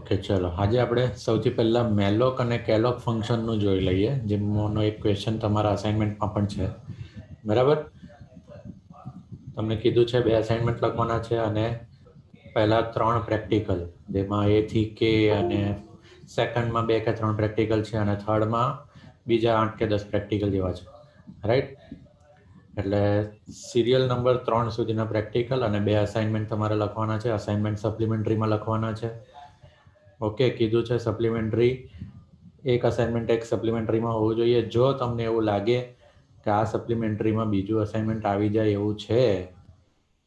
Okay, ચલો આજે આપણે સૌથી પહેલાં મેલોક અને કેલોક ફંક્શનનું જોઈ લઈએ, જેમાંનો એક ક્વેશ્ચન તમારા અસાઇનમેન્ટમાં પણ છે. બરાબર, તમને કીધું છે 2 અસાઇનમેન્ટ લખવાના છે અને પહેલા 3 પ્રેક્ટિકલ, જેમાં A થી K અને સેકન્ડમાં 2 કે 3 પ્રેક્ટિકલ છે અને થર્ડમાં બીજા 8 કે 10 પ્રેક્ટિકલ જેવા છે. રાઈટ, એટલે સિરિયલ નંબર 3 સુધીના પ્રેક્ટિકલ અને 2 અસાઇનમેન્ટ તમારે લખવાના છે. અસાઇનમેન્ટ સપ્લિમેન્ટરીમાં લખવાના છે. ઓકે, કીધું છે સપ્લિમેન્ટરી એક અસાઇનમેન્ટ એક સપ્લિમેન્ટરીમાં હોવું જોઈએ. જો તમને એવું લાગે કે આ સપ્લિમેન્ટરીમાં બીજું અસાઇનમેન્ટ આવી જાય એવું છે,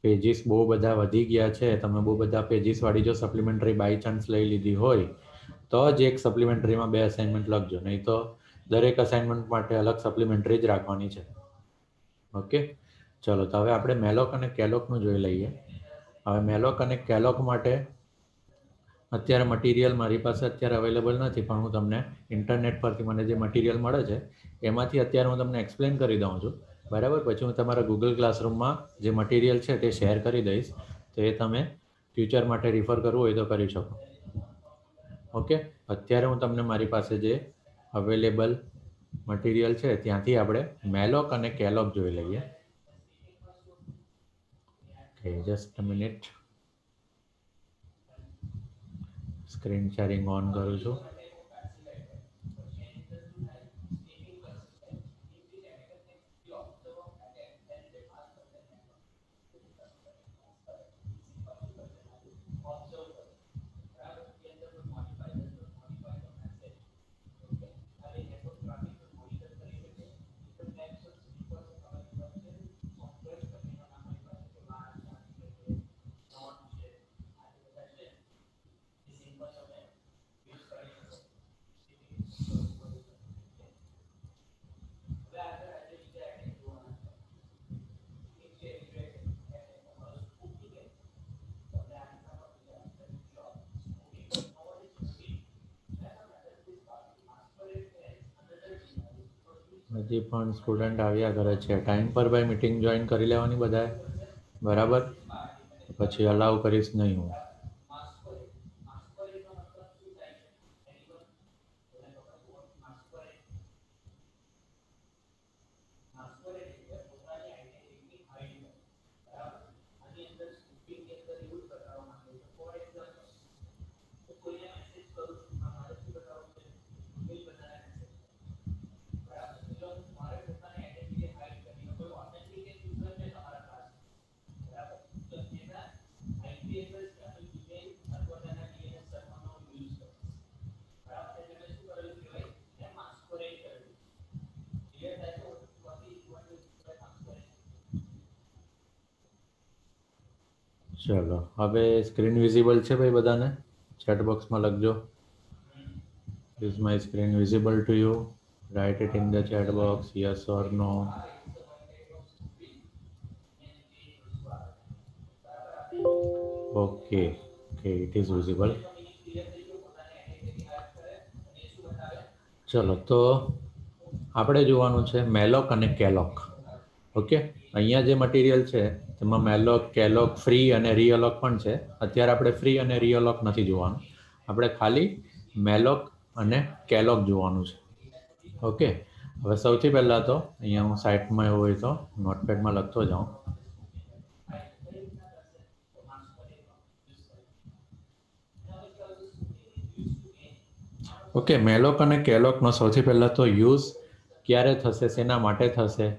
પેજીસ બહુ બધા વધી ગયા છે, તમે બહુ બધા પેજીસવાળી જો સપ્લિમેન્ટરી બાય ચાન્સ લઈ લીધી હોય તો જ એક સપ્લિમેન્ટરીમાં 2 અસાઇનમેન્ટ લખજો, નહીં તો દરેક અસાઇનમેન્ટ માટે અલગ સપ્લિમેન્ટરી જ રાખવાની છે. ઓકે, ચલો તો હવે આપણે મેલોક અને કેલોકનું જોઈ લઈએ. હવે મેલોક અને કેલોક માટે અત્યારે મટીરિયલ મારી પાસે અત્યારે અવેલેબલ નથી, પણ હું તમને ઇન્ટરનેટ પરથી મને જે મટીરિયલ મળે છે એમાંથી અત્યારે હું તમને એક્સપ્લેન કરી દઉં છું. બરાબર, પછી હું તમારા ગૂગલ ક્લાસરૂમમાં જે મટીરિયલ છે તે શેર કરી દઈશ, તો એ તમે ફ્યુચર માટે રિફર કરવું હોય તો કરી શકો. ઓકે, અત્યારે હું તમને મારી પાસે જે અવેલેબલ મટીરિયલ છે ત્યાંથી આપણે મેલોક અને કેલોક જોઈ લઈએ. Okay, just a minute, screen sharing on કરું છું. હજી પણ સ્ટુડન્ટ આવ્યા કરે છે. ટાઈમ પર ભાઈ મીટિંગ જોઈન કરી લેવાની બધાએ. બરાબર, પછી અલાઉ કરીશ નહીં હું. ચલો, હવે સ્ક્રીન વિઝિબલ છે ભાઈ બધાને? ચેટ બોક્સમાં લખજો, is my screen visible to you? Write it in the chat box, yes or no. Okay, okay, it is visible. ચલો, તો આપણે જોવાનું છે મેલોક અને કેલોક. ઓકે, અહીંયા જે મટીરિયલ છે તેમાં મેલોક, કેલોક, ફ્રી અને રીઅલોક પણ છે. અત્યારે આપણે ફ્રી અને રીઅલોક નથી જોવાનું, આપણે ખાલી મેલોક અને કેલોક જોવાનું છે. ઓકે, હવે સૌથી પહેલાં તો અહીંયા હું સાઇટમાં એવું હોય તો નોટપેડમાં લખતો જાઉં. ઓકે, મેલોક અને કેલોકનો સૌથી પહેલાં તો યુઝ ક્યારે થશે, શેના માટે થશે?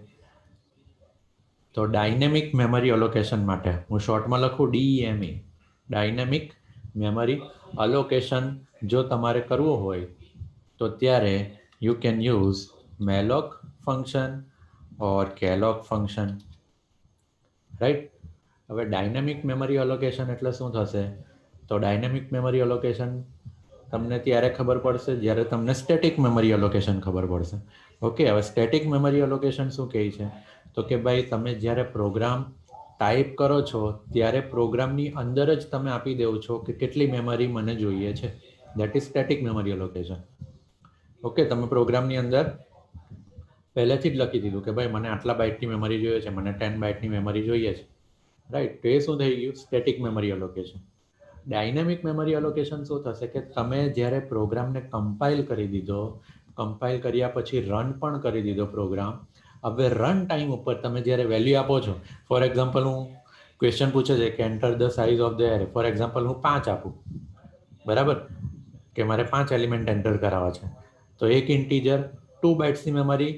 તો ડાયનેમિક મેમરી અલોકેશન માટે. હું શોર્ટમાં લખું DEME, ડાયનેમિક મેમરી અલોકેશન જો તમારે કરવું હોય તો ત્યારે you can use malloc function or calloc function. Right, હવે ડાયનેમિક મેમરી અલોકેશન એટલે શું થશે? તો ડાયનેમિક મેમરી અલોકેશન તમને ત્યારે ખબર પડશે જ્યારે તમને સ્ટેટિક મેમરી અલોકેશન ખબર પડશે. ઓકે, હવે સ્ટેટિક મેમરી અલોકેશન શું કહે છે? તો કે ભાઈ તમે જ્યારે પ્રોગ્રામ ટાઈપ કરો છો ત્યારે પ્રોગ્રામની અંદર જ તમે આપી દેવો છો કે કેટલી મેમરી મને જોઈએ છે. That is static memory allocation. Okay, તમે પ્રોગ્રામની અંદર પહેલેથી જ લખી દીધું કે ભાઈ મને આટલા બાઇટની મેમરી જોઈએ છે, મને 10 બાઇટની મેમરી જોઈએ છે. રાઈટ, તો એ શું થઈ ગયું? Static memory allocation. Dynamic memory allocation શું થશે કે તમે જ્યારે પ્રોગ્રામને કમ્પાઇલ કરી દીધો, કમ્પાઇલ કર્યા પછી રન પણ કરી દીધો પ્રોગ્રામ, હવે રન ટાઈમ ઉપર તમે જ્યારે વેલ્યુ આપો છો, ફોર એક્ઝામ્પલ હું ક્વેશ્ચન પૂછે છે કે enter the size of the array, for example હું 5 આપું, બરાબર, કે મારે 5 એલિમેન્ટ એન્ટર કરાવવા છે, તો એક ઇન્ટીજર 2 બાઇટ્સની મેમરી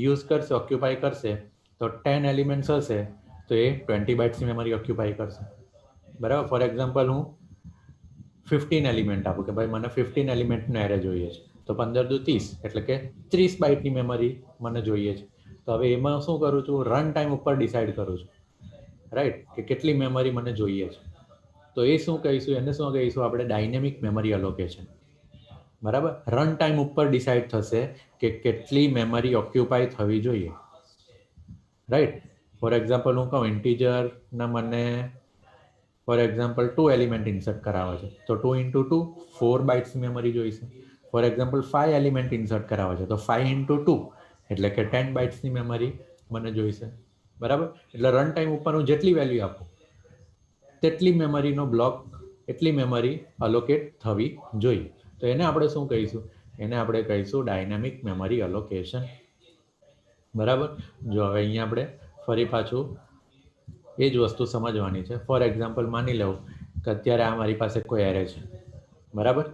યુઝ કરશે, ઓક્યુપાય કરશે, તો 10 એલિમેન્ટ્સ હશે તો એ 20 બાઇટ્સની મેમરી ઓક્યુપાય કરશે, બરાબર. ફોર એક્ઝામ્પલ હું 15 એલિમેન્ટ આપું કે ભાઈ મને 15 એલિમેન્ટનો એરે જોઈએ છે, તો 15 દુ 30 એટલે કે 30 બાઇટની મેમરી મને જોઈએ છે. તો હવે એમાં શું કરું છું, રન ટાઈમ ઉપર ડિસાઇડ કરું છું, રાઈટ, કે કેટલી મેમરી મને જોઈએ છે. તો એ શું કહીશું, એને શું કહીશું આપણે, ડાયનેમિક મેમરી એલોકેશન, બરાબર. રન ટાઈમ ઉપર ડિસાઇડ થશે કે કેટલી મેમરી ઓક્યુપાય થવી જોઈએ, રાઈટ. ફોર એક્ઝામ્પલ હું કહું ઇન્ટીજરના મને ફોર એક્ઝામ્પલ 2 એલિમેન્ટ ઇન્સર્ટ કરાવે છે, તો 2 ઇન્ટુ 2 4 બાઇટ્સની મેમરી જોઈશે. ફોર એક્ઝામ્પલ 5 એલિમેન્ટ ઇન્સર્ટ કરાવે છે તો 5 ઇન્ટુ 2 એટલે કે 10 બાઇટ્સની મેમરી મને જોઈશે, બરાબર. એટલે રન ટાઈમ ઉપર હું જેટલી વેલ્યુ આપું તેટલી મેમરીનો બ્લોક, એટલી મેમરી અલોકેટ થવી જોઈએ. તો એને આપણે શું કહીશું, એને આપણે કહીશું ડાયનામિક મેમરી અલોકેશન, બરાબર. જો હવે અહીંયા આપણે ફરી પાછું એ જ વસ્તુ સમજવાની છે. ફોર એક્ઝામ્પલ માની લઉં કે અત્યારે આ મારી પાસે કોઈ એરે છે, બરાબર.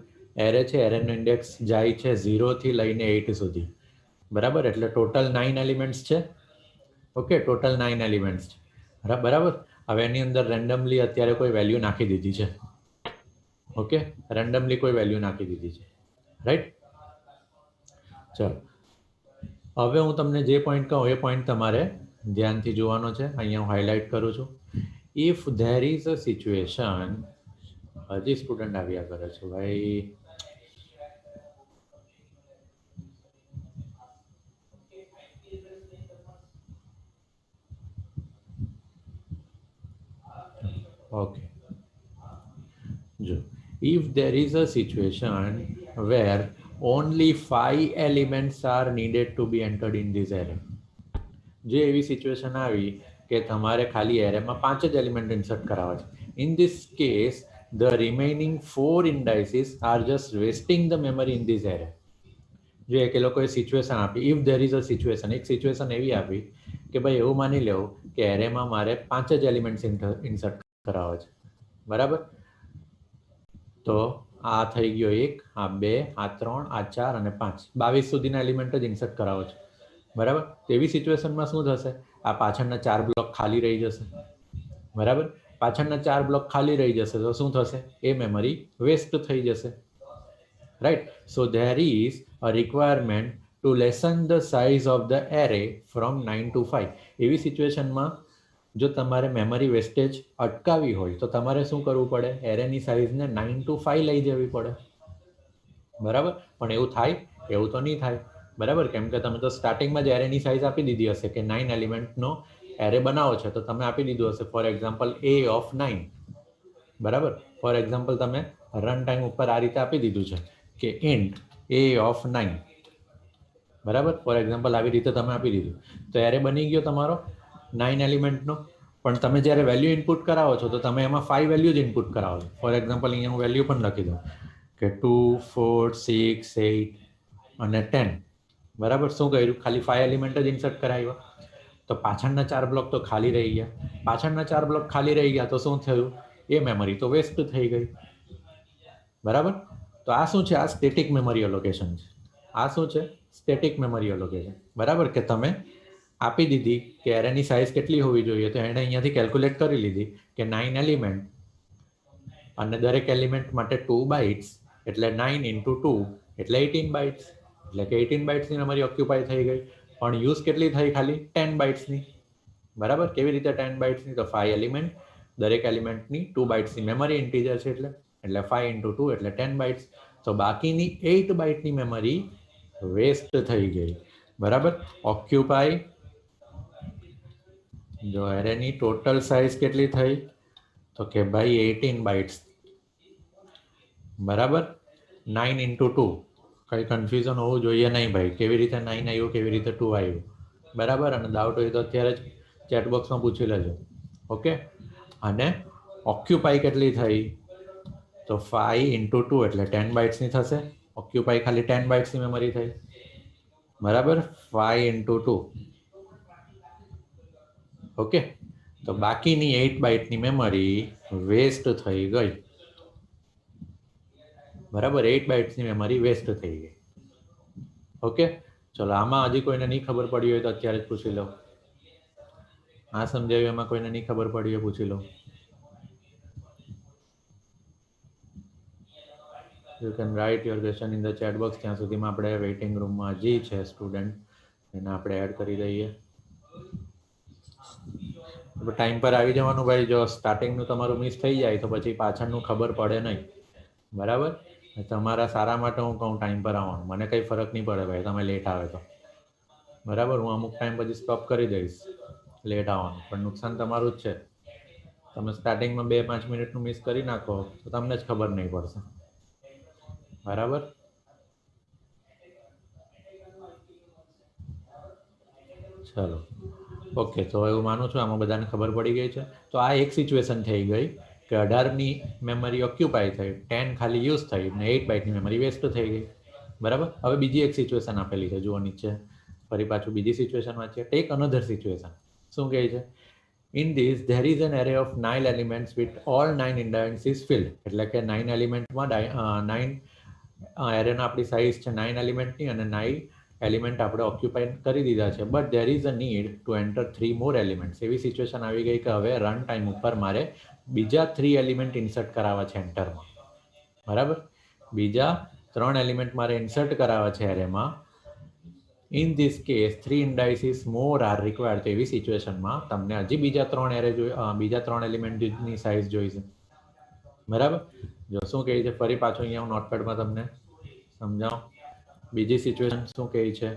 એરે છે, એરેનો ઇન્ડેક્સ જાય છે 0 થી લઈને 8 સુધી, બરાબર. એટલે ટોટલ 9 એલિમેન્ટ્સ છે, ઓકે, ટોટલ 9 એલિમેન્ટ્સ છે, બરાબર. હવે એની અંદર રેન્ડમલી અત્યારે કોઈ વેલ્યુ નાખી દીધી છે, ઓકે, રેન્ડમલી કોઈ વેલ્યુ નાખી દીધી છે, રાઈટ. ચલો હવે હું તમને જે પોઈન્ટ કહું એ પોઈન્ટ તમારે ધ્યાનથી જોવાનો છે. અહીંયા હું હાઇલાઇટ કરું છું. If there is a situation, હજી સ્ટુડન્ટ આવ્યા કરે છે ભાઈ, ઓકે. જો if there is a situation where only 5 elements are needed to be entered in this array, જે એવી સિચ્યુએશન આવી કે તમારે ખાલી એરેમાં 5 જ એલિમેન્ટ ઇન્સર્ટ કરાવવા છે, in this case the remaining 4 indices are just wasting the memory in this array. જો એક એ લોકોએ સિચ્યુએશન આપી, if there is a situation, એક સિચ્યુએશન એવી આપી કે ભાઈ એવું માની લેવું કે એરેમાં મારે 5 જ એલિમેન્ટ્સ ઇન્સર્ટ કરાવવા છે, બરાબર. તો આ થઈ ગયો 1, આ 2, આ 3, આ 4 અને 5, 22 સુધીના એલિમેન્ટ જ ઇન્સર્ટ કરાવો છે, બરાબર. તો એવી સિચ્યુએશનમાં શું થશે, આ પાછળના 4 બ્લોક ખાલી રહી જશે, બરાબર. પાછળના 4 બ્લોક ખાલી રહી જશે તો શું થશે, એ મેમરી વેસ્ટ થઈ જશે, right. So there is a requirement to lessen the size of the array from 9 to 5. એવી સિચ્યુએશનમાં જો તમારે મેમરી વેસ્ટેજ અટકાવી હોય તો તમારે શું કરવું પડે, એરેની સાઇઝને 9 to 5 લઈ જવી પડે, બરાબર. પણ એવું થાય, એવું તો નહીં થાય, બરાબર. કેમ કે તમે તો સ્ટાર્ટિંગમાં જ એરેની સાઇઝ આપી દીધી હશે કે 9 એલિમેન્ટનો એરે બનાવો છે, તો તમે આપી દીધું હશે ફોર એક્ઝામ્પલ a ઓફ 9, બરાબર. ફોર એક્ઝામ્પલ તમે રન ટાઈમ ઉપર આ રીતે આપી દીધું છે કે ઇન્ટ a ઓફ 9, બરાબર. ફોર એક્ઝામ્પલ આવી રીતે તમે આપી દીધું, તો એરે બની ગયો તમારો 9 એલિમેન્ટનો. પણ તમે જ્યારે વેલ્યુ ઇનપુટ કરાવો છો તો તમે એમાં 5 વેલ્યુ જ ઇનપુટ કરાવો છો. ફોર એક્ઝામ્પલ અહીંયા હું વેલ્યુ પણ લખી દઉં કે 2, 4, 6, 8 અને 10, બરાબર. શું કર્યું, ખાલી 5 એલિમેન્ટ જ ઇન્સર્ટ કરાવ્યા, તો પાછળના 4 બ્લોક તો ખાલી રહી ગયા. પાછળના 4 બ્લોક ખાલી રહી ગયા તો શું થયું, એ મેમરી તો વેસ્ટ થઈ ગઈ, બરાબર. તો આ શું છે, આ સ્ટેટિક મેમરી એલોકેશન છે. આ શું છે, સ્ટેટિક મેમરી એલોકેશન, બરાબર. કે તમે આપી દીધી કે એરેની સાઇઝ કેટલી હોવી જોઈએ, તો એણે અહીંયાથી કેલ્ક્યુલેટ કરી લીધી કે 9 એલિમેન્ટ અને દરેક એલિમેન્ટ માટે 2 બાઇટ્સ, એટલે 9 ઇન્ટુ 2 એટલે 18 બાઇટ્સ, એટલે કે 18 બાઇટ્સની મેમરી ઓક્યુપાય થઈ ગઈ. પણ યુઝ કેટલી થઈ, ખાલી 10 બાઇટ્સની, બરાબર. કેવી રીતે 10 બાઇટ્સની, તો 5 એલિમેન્ટ, દરેક એલિમેન્ટની 2 બાઇટ્સની મેમરી ઇન્ટીજર છે એટલે 5 ઇન્ટુ 2 એટલે 10 બાઇટ્સ. તો બાકીની 8 બાઇટની મેમરી વેસ્ટ થઈ ગઈ, બરાબર. ઓક્યુપાય, જો એરેની ટોટલ સાઇઝ કેટલી થઈ, તો કે ભાઈ 18 બાઇટ્સ, બરાબર. 9 ઇન્ટુ 2, કંઈ કન્ફ્યુઝન હોવું જોઈએ નહીં ભાઈ, કેવી રીતે 9 આવ્યું, કેવી રીતે 2 આવ્યું, બરાબર. અને ડાઉટ હોય તો અત્યારે જ ચેટબોક્સમાં પૂછી લેજો, ઓકે. અને ઓક્યુપાય કેટલી થઈ, તો 5 × 2 એટલે 10 બાઇટ્સની થશે. ઓક્યુપાય ખાલી 10 બાઇટ્સની મેમરી થઈ, બરાબર. 5 × 2. ઓકે, તો બાકીની 8 બાઇટની મેમરી વેસ્ટ થઈ ગઈ, બરાબર. 8 બાઇટ્સની મેમરી વેસ્ટ થઈ ગઈ. ઓકે, ચલો આમાં હજી કોઈને નહીં ખબર પડી હોય તો અત્યારે જ પૂછી લો. આ સમજાવ્યું એમાં કોઈને નહીં ખબર પડી હોય પૂછી લો. You can write your question in the chat box. ત્યાં સુધીમાં આપણે વેઇટિંગ રૂમમાં હજી છે સ્ટુડન્ટ, એને આપણે એડ કરી દઈએ. ટાઈમ પર આવી જવાનું ભાઈ. જો સ્ટાર્ટિંગનું તમારું મિસ થઈ જાય તો પછી પાછળનું ખબર પડે નહીં, બરાબર. તમારા સારા માટે હું કહું ટાઈમ પર આવવાનું, મને કંઈ ફરક નહીં પડે ભાઈ તમે લેટ આવે તો, બરાબર. હું અમુક ટાઈમ પછી સ્ટોપ કરી દઈશ લેટ આવવાનું, પણ નુકસાન તમારું જ છે. તમે સ્ટાર્ટિંગમાં 2-5 મિનિટનું મિસ કરી નાખો તો તમને જ ખબર નહીં પડશે, બરાબર. ચલો ઓકે, તો એવું માનું છું આમાં બધાને ખબર પડી ગઈ છે. તો આ એક સિચ્યુએશન થઈ ગઈ કે 18ની મેમરી ઓક્યુપાય થઈ, 10 ખાલી યુઝ થઈ ને 8 બાઇટની મેમરી વેસ્ટ થઈ ગઈ, બરાબર. હવે બીજી એક સિચ્યુએશન આપેલી છે, જુઓ નીચે ફરી પાછું બીજી સિચ્યુએશન વાંચીએ. Take another situation. શું કહે છે? In this there is an array of 9 elements with all 9 indices filled. એટલે કે 9 એલિમેન્ટમાં 9 એરેના આપણી સાઇઝ છે 9 એલિમેન્ટની, અને 9 એલિમેન્ટ આપણે ઓક્યુપાય કરી દીધા છે. But there is a need to enter 3 more elements. એવી સિચ્યુએશન આવી ગઈ કે હવે રન ટાઈમ ઉપર મારે બીજા 3 એલિમેન્ટ ઇન્સર્ટ કરાવવા છે એન્ટરમાં, બરાબર. બીજા 3 એલિમેન્ટ મારે ઇન્સર્ટ કરાવવા છે એરેમાં. In this case 3 ઇન્ડાઇસીસ more are required. તો એવી સિચ્યુએશનમાં તમને હજી બીજા 3 એરે બીજા 3 એલિમેન્ટની સાઇઝ જોઈશે, બરાબર. જો શું કહે છે ફરી પાછું અહીંયા હું નોટપેડમાં તમને સમજાવું. બીજી સિચ્યુએશન શું કહે છે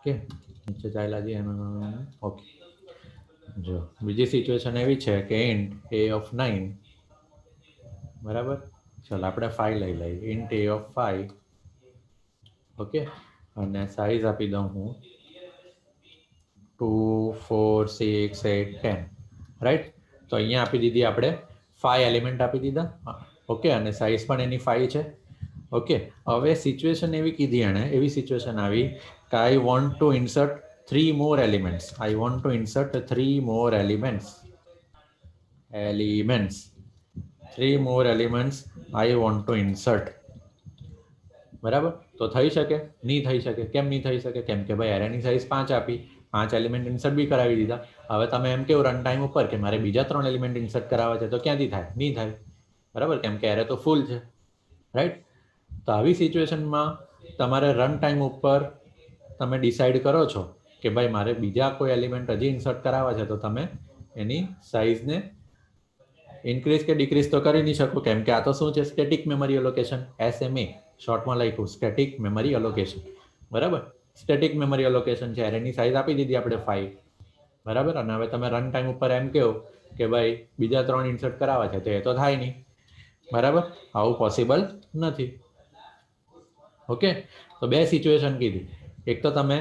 કે નીચે ચાલ્યા જઈએ. ઓકે, જો બીજી સિચ્યુએશન એવી છે કે ઇન્ટ a of 9, બરાબર. ચાલો આપણે 5 લઈ લઈએ. ઇન્ટ a of 5, ઓકે, અને સાઇઝ આપી દઉં હું 2, 4, 6, 8, 10, રાઈટ. તો અહીંયા આપી દીધી આપણે 5 એલિમેન્ટ આપી દીધા, ઓકે, અને સાઇઝ પણ એની 5 છે, ઓકે. હવે સિચ્યુએશન એવી કીધી એણે, એવી સિચ્યુએશન આવી કે I want to insert 3 more elements. I want to insert 3 more elements. 3 more elements I want to insert, બરાબર. તો થઈ શકે? નહીં થઈ શકે. કેમ નહીં થઈ શકે? કેમ કે ભાઈ એરેની સાઇઝ 5 આપી, 5 એલિમેન્ટ ઇન્સર્ટ બી કરાવી દીધા. હવે તમે એમ કેવું રન ટાઈમ ઉપર કે મારે બીજા 3 એલિમેન્ટ ઇન્સર્ટ કરાવવા છે, તો ક્યાંથી થાય? નહીં થાય, બરાબર, કેમ કે એરે તો ફૂલ છે, રાઈટ. તો આવી સિચ્યુએશનમાં તમારે રન ટાઈમ ઉપર તમે ડિસાઈડ કરો છો કે ભાઈ મારે બીજા કોઈ એલિમેન્ટ હજી ઇન્સર્ટ કરાવવા છે, તો તમે એની સાઇઝને ઇન્ક્રીઝ કે ડિક્રીઝ તો કરી નહીં શકો, કેમ કે આ તો શું છે? સ્ટેટિક મેમરી એલોકેશન, SMA શોર્ટમાં લખ્યું, સ્ટેટિક મેમરી એલોકેશન, બરાબર. સ્ટેટિક મેમરી એલોકેશન છે. એરેની સાઇઝ આપી દીધી આપણે 5, બરાબર. અને હવે તમે રન ટાઈમ ઉપર એમ કહો કે ભાઈ બીજા 3 ઇન્સર્ટ કરાવવા છે, તો એ તો થાય નહીં, બરાબર. આવું પોસિબલ નથી, ઓકે. તો બે સિચ્યુએશન કીધી. એક તો તમે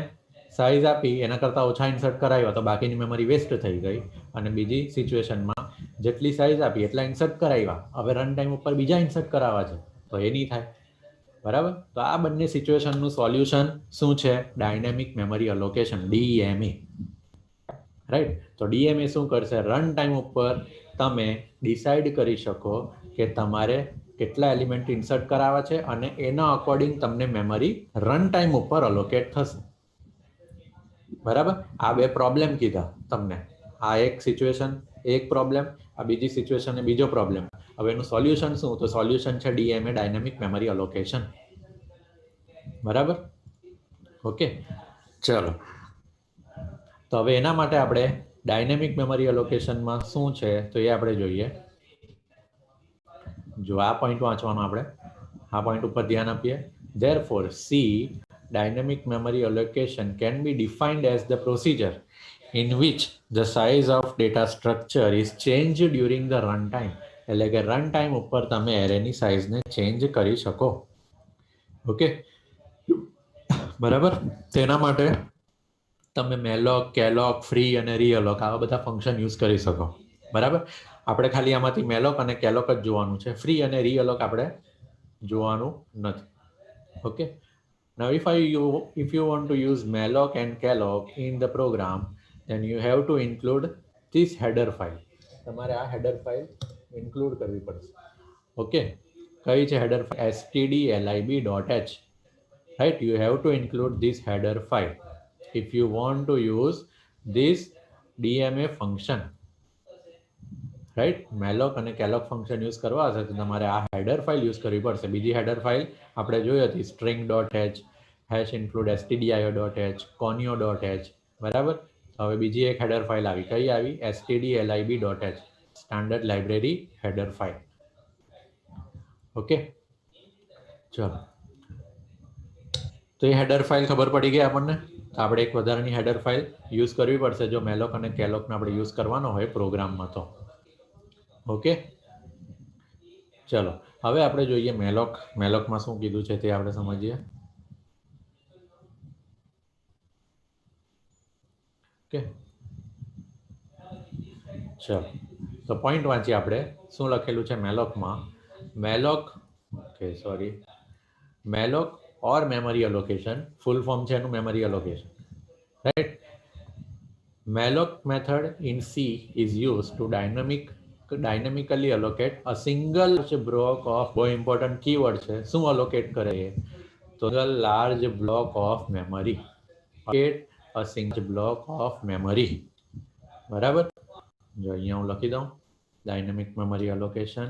સાઇઝ આપી એના કરતાં ઓછા ઇન્સર્ટ કરાવ્યા તો બાકીની મેમરી વેસ્ટ થઈ ગઈ, અને બીજી સિચ્યુએશનમાં જેટલી સાઇઝ આપી એટલા ઇન્સર્ટ કરાવ્યા, હવે રન ટાઈમ ઉપર બીજા ઇન્સર્ટ કરાવવા છે, તો એ નહીં થાય, બરાબર. તો આ બંને સિચ્યુએશનનું સોલ્યુશન શું છે? Dynamic memory allocation, DMA, right. તો DMA શું કરશે? રન ટાઈમ ઉપર તમે ડિસાઈડ કરી શકો કે તમારે કેટલા એલિમેન્ટ ઇન્સર્ટ કરાવવા છે, અને એના અકોર્ડિંગ તમને મેમરી રન ટાઈમ ઉપર અલોકેટ થશે, બરાબર. આ બે પ્રોબ્લેમ કીધા તમને. આ એક સિચ્યુએશન, એક પ્રોબ્લેમ. આ બીજી સિચ્યુએશન, બીજો પ્રોબ્લેમ. હવે એનું સોલ્યુશન શું? તો સોલ્યુશન છે DMA, ડાયનેમિક મેમરી એલોકેશન, બરાબર. ઓકે, ચલો. તો હવે એના માટે આપણે ડાયનેમિક મેમરી એલોકેશનમાં શું છે તો એ આપણે જોઈએ. જો આ પોઈન્ટ વાંચવાનો આપણે, આ પોઈન્ટ ઉપર ધ્યાન આપીએ. Therefore, C dynamic memory allocation can be defined as the procedure in which the size of data structure is changed during the runtime. એટલે કે રન ટાઈમ ઉપર તમે એરેની સાઇઝને ચેન્જ કરી શકો, ઓકે, બરાબર. તેના માટે તમે મેલોક, કેલોક, ફ્રી અને રીઅલોક આવા બધા ફંક્શન યુઝ કરી શકો, બરાબર. આપણે ખાલી આમાંથી મેલોક અને કેલોક જ જોવાનું છે, ફ્રી અને રીઅલોક આપણે જોવાનું નથી. Okay. Now if you want to use malloc and calloc in the program, then you have to include this header file. તમારે આ header file include કરવી પડશે. ઓકે. કઈ છે header file? stdlib.h. right? You have to include this header file if you want to use this DMA function. Right. Malloc અને કેલોક function use કરવા હશે તો તમારે આ હેડર ફાઇલ યુઝ કરવી પડશે. બીજી હેડર ફાઇલ આપણે જોઈ હતી string.h, #include stdio.h, conio.h. બરાબર. હવે બીજી એક હેડર ફાઇલ આવી. કઈ આવી? stdlib.h, standard library header file. Okay. ચલો, તો એ હેડર ફાઇલ ખબર પડી ગઈ આપણને. તો આપણે એક વધારાની હેડર ફાઇલ યુઝ કરવી પડશે જો મેલોક અને કેલોકને આપણે યુઝ કરવાનો હોય પ્રોગ્રામમાં તો. ઓકે. ચલો, હવે આપણે જોઈએ મેલોક. મેલોકમાં શું કીધું છે તે આપણે સમજીએ. ઓકે. ચલો, તો પોઈન્ટ વાંચીએ આપણે. શું લખેલું છે મેલોકમાં? મેલોક, ઓકે સોરી, મેલોક ઓર મેમરી અલોકેશન, ફૂલ ફોર્મ છે એનું memory allocation, right. Malloc method in C is used to dynamically allocate a single block of, બહુ important keyword છે, શું allocate કરે? તો large block of memory. Allocate a single block of memory. બરાબર. જો અહીંયા હું લખી દઉં ડાયનેમિક મેમરી અલોકેશન.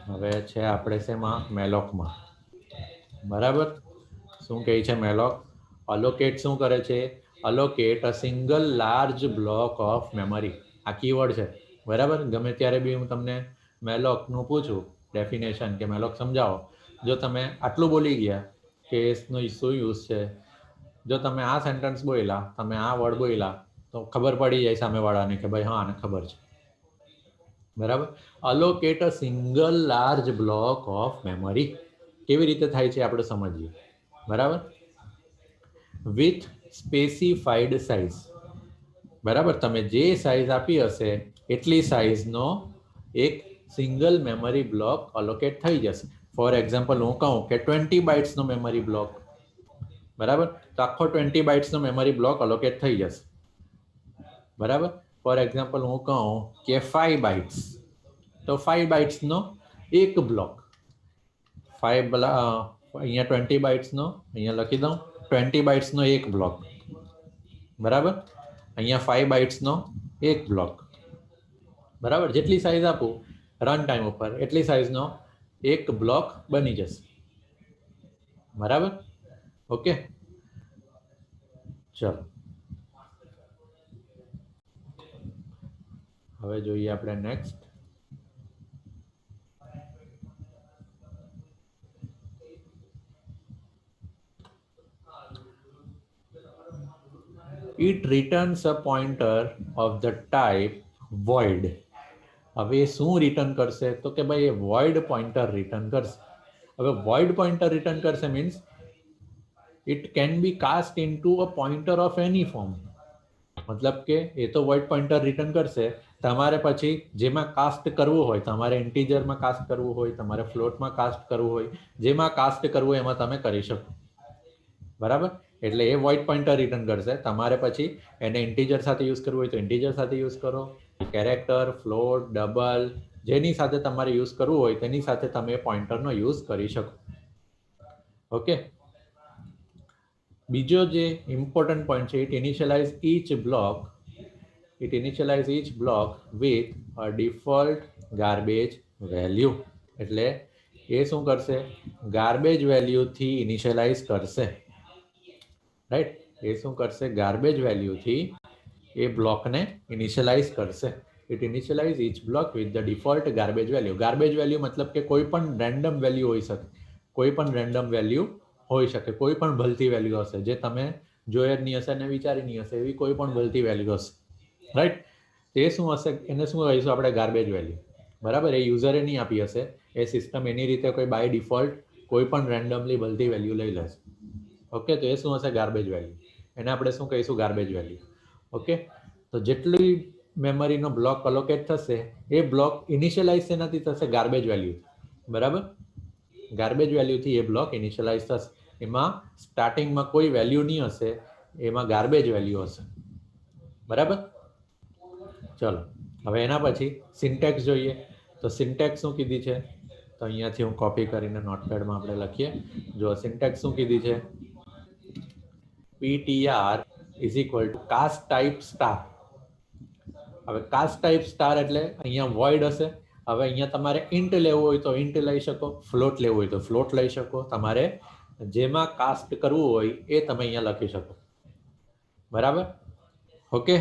હવે છે આપણે શેમાં? મેલોકમાં. બરાબર. શું કહે છે મેલોક? અલોકેટ શું કરે છે? allocate a single large block of memory. આ કીવર્ડ છે. બરાબર. ગમે ત્યારે બી હું તમને મેલોકનું પૂછું ડેફિનેશન કે મેલોક સમજાવો, જો તમે આટલું બોલી ગયા કે એનો શું યુઝ છે, જો તમે આ સેન્ટેન્સ બોલ્યા, તમે આ વર્ડ બોલ્યા, તો ખબર પડી જાય સામેવાળાને કે ભાઈ હા આને ખબર છે. બરાબર. allocate a single large block of memory કેવી રીતે થાય છે આપણે સમજીએ. બરાબર. With specified size. બરાબર. તમે જે સાઇઝ આપી હશે એટલી સાઇઝનો એક સિંગલ મેમરી બ્લોક અલોકેટ થઈ જશે. ફોર એક્ઝામ્પલ હું કહું કે 20 બાઇટ્સનો મેમરી બ્લોક, બરાબર, તો આખો 20 બાઇટ્સનો મેમરી બ્લોક અલોકેટ થઈ જશે. બરાબર. ફોર એક્ઝામ્પલ હું કહું કે 5 બાઇટ્સ, તો 5 બાઇટ્સનો એક બ્લોક. 5 અહીંયા 20 બાઇટ્સનો, અહીંયા લખી દઉં 20 બાઇટ્સનો એક બ્લોક. બરાબર. અહીંયા 5 બાઇટ્સનો એક બ્લોક. બરાબર. જેટલી સાઇઝ આપું રન ટાઈમ ઉપર એટલી સાઇઝનો એક બ્લોક બની જશે. બરાબર. ઓકે. ચલો, હવે જોઈએ આપણે next. It returns a pointer of the type void. હવે શું રિટર્ન કરશે? તો કે ભાઈ એ void pointer રિટર્ન કરશે. હવે void pointer રિટર્ન કરશે means it can be cast into a pointer of any form. મતલબ કે એ તો void pointer રિટર્ન કરશે. તમારે પછી જેમાં કાસ્ટ કરવું હોય, તમારે ઇન્ટીજરમાં કાસ્ટ કરવું હોય, તમારે ફ્લોટમાં કાસ્ટ કરવું હોય, જેમાં કાસ્ટ કરવું હોય એમાં તમે કરી શકો. બરાબર. એટલે એ void pointer રિટર્ન કરશે. તમારે પછી એને ઇન્ટીજર સાથે યુઝ કરવું હોય તો ઇન્ટીજર સાથે યુઝ કરો, કેરેક્ટર, ફ્લોટ, ડબલ, જેની સાથે તમારે યુઝ કરવું હોય તેની સાથે તમે પોઇન્ટરનો યુઝ કરી શકો. ઓકે. બીજો જે ઇમ્પોર્ટન્ટ પોઈન્ટ છે, it initialize each block with a default garbage value. એટલે એ શું કરશે? ગાર્બેજ વેલ્યુથી ઇનિશિયલાઇઝ કરશે. રાઈટ. એ શું કરશે? ગાર્બેજ વેલ્યુથી એ બ્લોકને ઇનિશિયલાઇઝ કરશે. It initialize each block with the default garbage value. Garbage value મતલબ કે કોઈ પણ રેન્ડમ વેલ્યુ હોઈ શકે, કોઈ પણ રેન્ડમ વેલ્યુ હોઈ શકે, કોઈ પણ ભલતી વેલ્યુ હશે જે તમે જોઈ જ નહીં હશે અને વિચારી નહીં હશે એવી કોઈ પણ ભલતી વેલ્યુ હશે. રાઈટ. તે શું હશે? એને શું કહીશું આપણે? Garbage value. બરાબર. એ યુઝરે નહીં આપી હશે, એ સિસ્ટમ એની રીતે કોઈ બાય ડિફોલ્ટ કોઈ પણ રેન્ડમલી ભલતી વેલ્યુ લઈ લેશે. ઓકે. તો એ શું હશે? Garbage value. એને આપણે શું કહીશું? Garbage value. ઓકે. તો જેટલી મેમરીનો બ્લોક અલોકેટ થશે એ બ્લોક ઇનિશિયલાઇઝ શેનાથી થશે? ગાર્બેજ વેલ્યુ, બરાબર? ગાર્બેજ વેલ્યુથી એ બ્લોક ઇનિશિયલાઇઝ થશે. એમાં સ્ટાર્ટિંગમાં કોઈ વેલ્યુ નહીં હશે, એમાં ગાર્બેજ વેલ્યુ હશે, બરાબર? ચલો હવે એના પછી સિન્ટેક્સ જોઈએ. તો સિન્ટેક્સ શું કીધી છે? તો અહીંયાથી હું કોપી કરીને નોટપેડમાં આપણે લખીએ. જો સિન્ટેક્સ શું કીધી છે? ptr is equal to cast type star. હવે કાસ્ટ ટાઈપ સ્ટાર એટલે અહીંયા વોઇડ હશે. હવે અહીંયા તમારે ઇન્ટ લેવું હોય તો ઇન્ટ લઈ શકો, ફ્લોટ લેવું હોય તો ફ્લોટ લઈ શકો. તમારે જેમાં કાસ્ટ કરવું હોય એ તમે અહીંયા લખી શકો, બરાબર? ઓકે.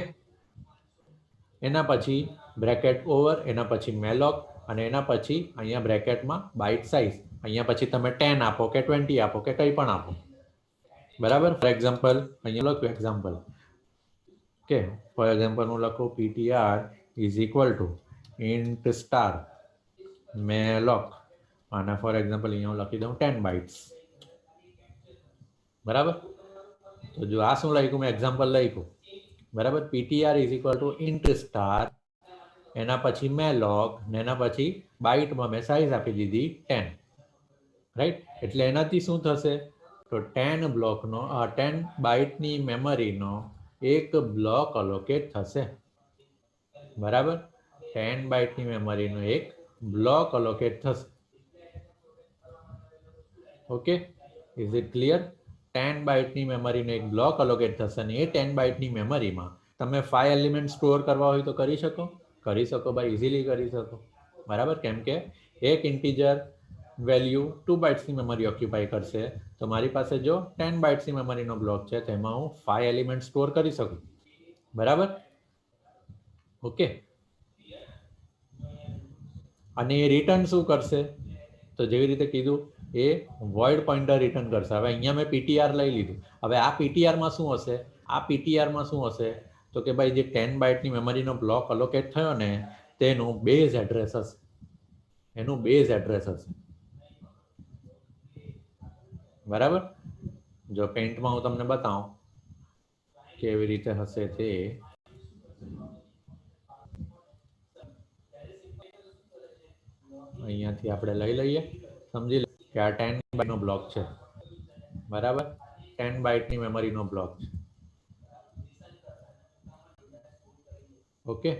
એના પછી બ્રેકેટ ઓવર, એના પછી મેલોક, અને એના પછી અહીંયા બ્રેકેટમાં બાઇટ સાઇઝ. અહીંયા પછી તમે 10 આપો કે 20 આપો કે કંઈ પણ આપો, બરાબર? ફોર એક્ઝામ્પલ અહીંયા લખ્યું એક્ઝામ્પલ. ઓકે, ફોર એક્ઝામ્પલ હું લખું ptr is equal two int star malloc, અને ફોર એક્ઝામ્પલ અહીંયા હું લખી દઉં 10 બાઇટ્સ, બરાબર? તો જો આ શું લખ્યું? મેં એક્ઝામ્પલ લખ્યું, બરાબર? ptr is equal two int star, એના પછી મેલોક, ને એના પછી બાઇટમાં મેં સાઇઝ આપી દીધી 10, રાઈટ? એટલે એનાથી શું થશે? તો 10 બ્લોકનો 10 બાઇટની મેમરીનો એક બ્લોક અલોકેટ થશે, બરાબર? 10 બાઇટની મેમરીનો એક બ્લોક અલોકેટ થશે. Okay, is it clear? 10 બાઇટની મેમરીનો એક બ્લોક અલોકેટ થશે, અને એ 10 બાઇટની મેમરીમાં તમે 5 એલિમેન્ટ સ્ટોર કરવા હોય તો કરી શકો? કરી શકો ભાઈ, ઇઝીલી કરી શકો, બરાબર? કેમ કે એક ઇન્ટીજર વેલ્યુ 2 બાઇટ્સની મેમરી ઓક્યુપાય કરશે. તો મારી પાસે જો 10 બાઇટ્સની મેમરીનો બ્લોક છે, તેમાં હું 5 એલિમેન્ટ સ્ટોર કરી શકું, બરાબર? ઓકે. અને એ રિટર્ન શું કરશે? તો જેવી રીતે કીધું એ વોઇડ પોઇન્ટર રિટર્ન કરશે. હવે અહીંયા મેં ptr લઈ લીધું. હવે આ ptrમાં શું હશે? આ ptrમાં શું હશે? તો કે ભાઈ જે 10 બાઇટની મેમરીનો બ્લોક અલોકેટ થયો ને, તેનું બેઝ એડ્રેસ હશે, એનું બેઝ એડ્રેસ હશે, બરાબર? જો પેઇન્ટમાં હું તમને બતાવું કેવી રીતે હશે તે. અહીંયાથી આપણે લઈ લઈએ, સમજી લો કે આ 10 બાઇટનો બ્લોક છે, બરાબર? 10 બાઇટની મેમરીનો બ્લોક છે. Okay,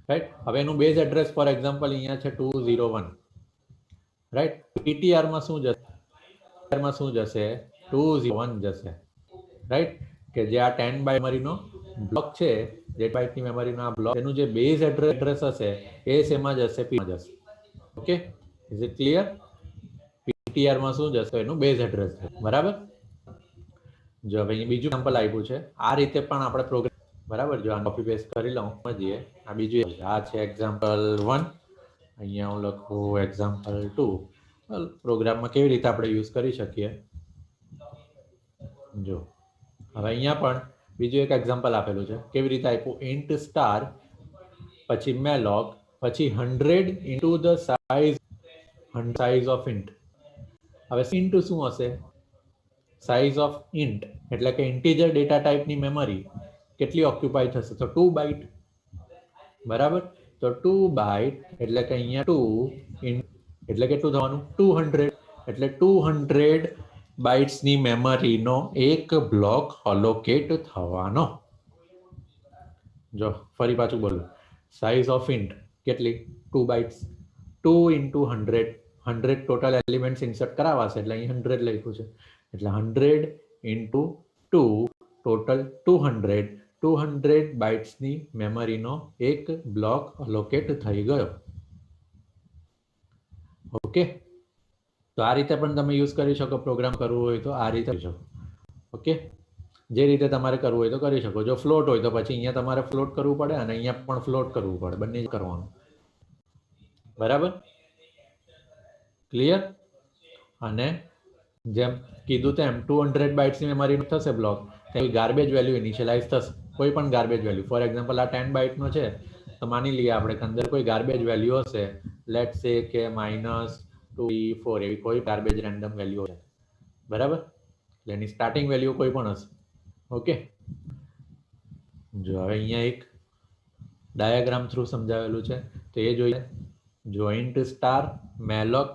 right? હવે એનું બેઝ એડ્રેસ ફોર એક્ઝામ્પલ અહીંયા છે 201, રાઈટ? ptr માં શું જશે? માં શું જશે? 201 જશે, રાઈટ? કે જે આ 10 બાઇટ મેમરીનો બ્લોક છે, જે બાઇટની મેમરીનો આ બ્લોક, એનું જે બેઝ એડ્રેસ હશે એ શેમાં જશે? p માં જશે. Okay, is it clear? ptr માં શું જશે? એનું બેઝ એડ્રેસ છે, બરાબર? જો હવે અહીં બીજું એક્ઝામ્પલ આપ્યું છે. આ રીતે પણ આપણે પ્રોગ્રામ, બરાબર? જો આ કોપી પેસ્ટ કરી લઉં, સમજીએ. આ બીજું આ છે એક્ઝામ્પલ 1. અહીંયા હું લખું એક્ઝામ્પલ 2. પ્રોગ્રામમાં કેવી રીતે આપણે યુઝ કરી શકીએ? જો હવે અહીંયા પણ બીજું એક એક્ઝામ્પલ આપેલું છે. કેવી રીતે આપ્યું? ઇન્ટ સ્ટાર પછી મેલોક પછી 100 into the size of int. હવે ઇન્ટ શું હશે? સાઇઝ ઓફ ઇન્ટ એટલે કે ઇન્ટીજર ડેટા ટાઈપની મેમરી કેટલી ઓક્યુપાય થશે? તો 2 બાઇટ, બરાબર? તો 2 બાઇટ એટલે કે અહીંયા 2 એટલે કેટલું થવાનું? 200. એટલે 200 બાઇટ્સની મેમરીનો એક બ્લોક અલોકેટ થવાનો. જો ફરી પાછું બોલું, સાઇઝ ઓફ ઇન્ટ કેટલી? 2 bytes. 2 into 100, 100 total elements insert કરાવાશે એટલે અહીં 100 લખ્યું છે. એટલે 100 ઇન્ટુ 2 ટોટલ 200. 200 બાઇટ્સની મેમરીનો એક બ્લોક અલોકેટ થઈ ગયો. ઓકે, તો આ રીતે પણ તમે યુઝ કરી શકો. પ્રોગ્રામ કરવું હોય તો આ રીતે કરી શકો. ઓકે, જે રીતે તમારે કરવું હોય તો કરી શકો. જો ફ્લોટ હોય તો પછી અહીંયા તમારે ફ્લોટ કરવું પડે અને અહીંયા પણ ફ્લોટ કરવું પડે, બંને જ કરવાનું, બરાબર? ક્લિયર? અને જેમ કીધું તેમ 200 બાઇટ્સની મેમરી થશે બ્લોક, તેની ગાર્બેજ વેલ્યુ ઇનિશિયલાઇઝ થશે. કોઈ પણ ગાર્બેજ વેલ્યુ, ફોર એક્ઝામ્પલ આ 10 બાઇટનો છે, તો માની લઈએ આપણે કે અંદર કોઈ ગાર્બેજ વેલ્યુ હશે, લેટ્સ સે કે -2 એવી કોઈ ગાર્બેજ રેન્ડમ વેલ્યુ છે, બરાબર? એટલે એની સ્ટાર્ટિંગ વેલ્યુ કોઈ પણ હશે. ઓકે, જો હવે અહીંયા એક ડાયાગ્રામ થ્રુ સમજાવેલું છે તો એ જોઈએ. Joint star malloc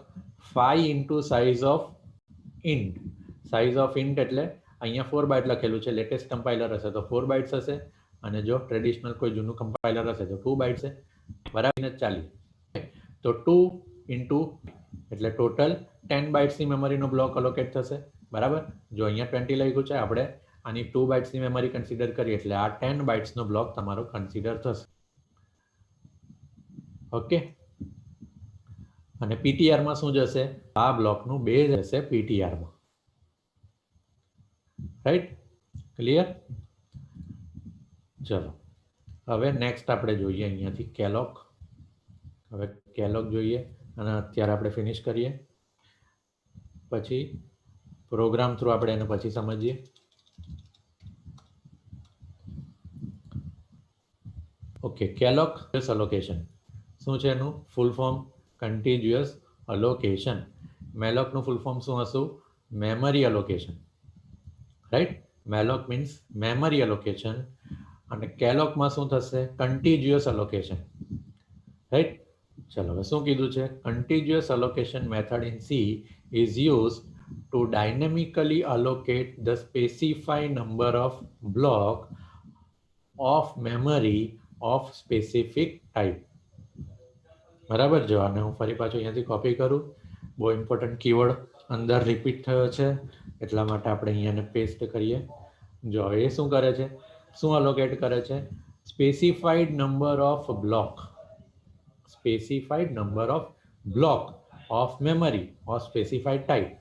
5 into size of int. Size of int એટલે અહીંયા 4 બાઇટ લખેલું છે, લેટેસ્ટ કમ્પાઇલર હશે તો 4 બાઇટ્સ હશે, અને જો ટ્રેડિશનલ કોઈ જૂનું કમ્પાઇલર હશે તો 2 બાઇટ્સ છે. બરાબર ને? ચાલી તો 2 ઇન્ટુ એટલે ટોટલ 10 બાઇટ્સની મેમરીનો બ્લોક અલોકેટ થશે. બરાબર? જો અહીંયા 20 લખ્યું છે, આપણે આની 2 બાઇટ્સની મેમરી કન્સિડર કરીએ એટલે આ 10 બાઇટ્સનો બ્લોક તમારો કન્સિડર થશે. ઓકે, અને પીટીઆરમાં શું જશે? આ બ્લોકનું બેઝ હશે પીટીઆરમાં. રાઈટ? ક્લિયર? ચલો હવે નેક્સ્ટ આપણે જોઈએ અહીંયાથી કેલોક. હવે કેલોક જોઈએ અને અત્યારે આપણે ફિનિશ કરીએ, પછી પ્રોગ્રામ થ્રુ આપણે એને પછી સમજીએ. ઓકે, કેલોક અલોકેશન શું છે? એનું ફૂલ ફોર્મ કન્ટિગ્યુઅસ અલોકેશન. મેલોકનું ફૂલ ફોર્મ શું હશું? Memory allocation. Right? Malloc means memory allocation અને કેલોકમાં શું થશે? Contiguous allocation. રાઈટ? ચલો હવે શું કીધું છે? Contiguous allocation method in C is used to dynamically allocate the specified number of block of memory of specific type. બરાબર? જો આને હું ફરી પાછું અહીંયાથી કોપી કરું, બહુ ઇમ્પોર્ટન્ટ કીવર્ડ અંદર રિપીટ થયો છે એટલા માટે આપણે અહીંયાને પેસ્ટ કરીએ. જો એ શું કરે છે? શું અલોકેટ કરે છે? Specified number of block. Specified number of block of memory of specified type.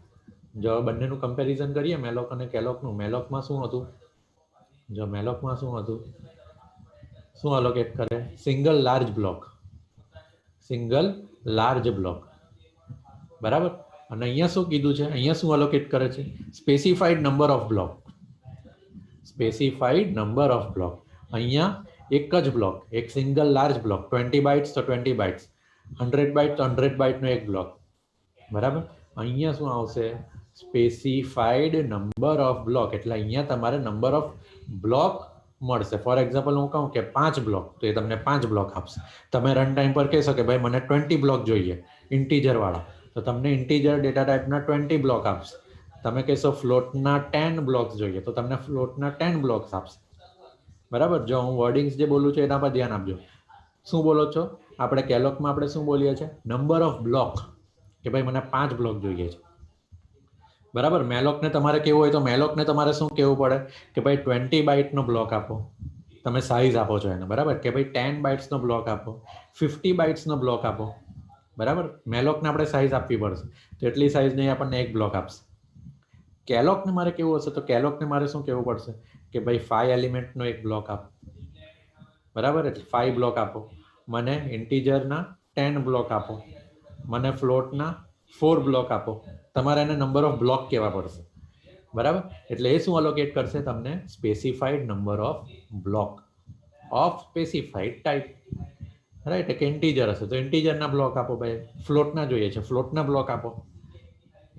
જો બંનેનું કમ્પેરિઝન કરીએ મેલોક અને કેલોકનું, મેલોકમાં શું હતું? જો મેલોકમાં શું હતું? શું અલોકેટ કરે? Single large block. Single large block. બરાબર? અને અહીંયા શું કીધું છે? અહીંયા શું અલોકેટ કરે છે? Specified number of block. Specified number of block. અહીંયા એક જ બ્લોક, એક સિંગલ લાર્જ બ્લોક, 20 બાઇટ્સ તો 20 બાઇટ્સ, 100 બાઇટ તો 100 બાઇટનો એક બ્લોક. બરાબર? અહીંયા શું આવશે? Specified number of block. એટલે અહીંયા તમારે નંબર ઓફ બ્લોક મળશે. ફોર એક્ઝામ્પલ હું કહું કે 5 બ્લોક તો એ તમને 5 બ્લોક આપશે. તમે રન ટાઈમ પર કહેશો કે ભાઈ મને 20 બ્લોક જોઈએ ઇન્ટીજર વાળા, તો તમને ઇન્ટીજર ડેટા ટાઈપના 20 બ્લોક આપશે. તમે કહેશો ફ્લોટના 10 બ્લોક્સ જોઈએ તો તમને ફ્લોટના 10 બ્લોક્સ આપશે. બરાબર? જો હું વર્ડિંગ્સ જે બોલું છું એના પર ધ્યાન આપજો. શું બોલો છો? આપણે કેલોકમાં આપણે શું બોલીએ છીએ? નંબર ઓફ બ્લોક, કે ભાઈ મને 5 બ્લોક જોઈએ છે. બરાબર? મેલોકને તમારે કેવું હોય તો મેલોકને તમારે શું કહેવું પડે કે ભાઈ 20 બાઇટનો બ્લોક આપો. તમે સાઇઝ આપો છો એને. બરાબર? કે ભાઈ 10 બાઇટ્સનો બ્લોક આપો, 50 બાઇટ્સનો બ્લોક આપો. બરાબર? મેલોકને આપણે સાઇઝ આપવી પડશે તો એટલી સાઇઝ નહીં આપણને એક બ્લોક આપશે. કેલોકને મારે કેવું હશે તો કેલોકને મારે શું કહેવું પડશે કે ભાઈ 5 એલિમેન્ટનો એક બ્લોક આપો. બરાબર? એટલે 5 બ્લોક આપો. મને ઇન્ટીજરના 10 બ્લોક આપો. મને ફ્લોટના 4 બ્લોક આપો. તમારે એને નંબર ઓફ બ્લોક કહેવા પડશે. બરાબર? એટલે એ શું અલોકેટ કરશે? તમને specified number of block of specified type. Right? કે ઇન્ટીજર હશે તો ઇન્ટીજરના બ્લોક આપો. ભાઈ ફ્લોટના જોઈએ છે, ફ્લોટના બ્લોક આપો.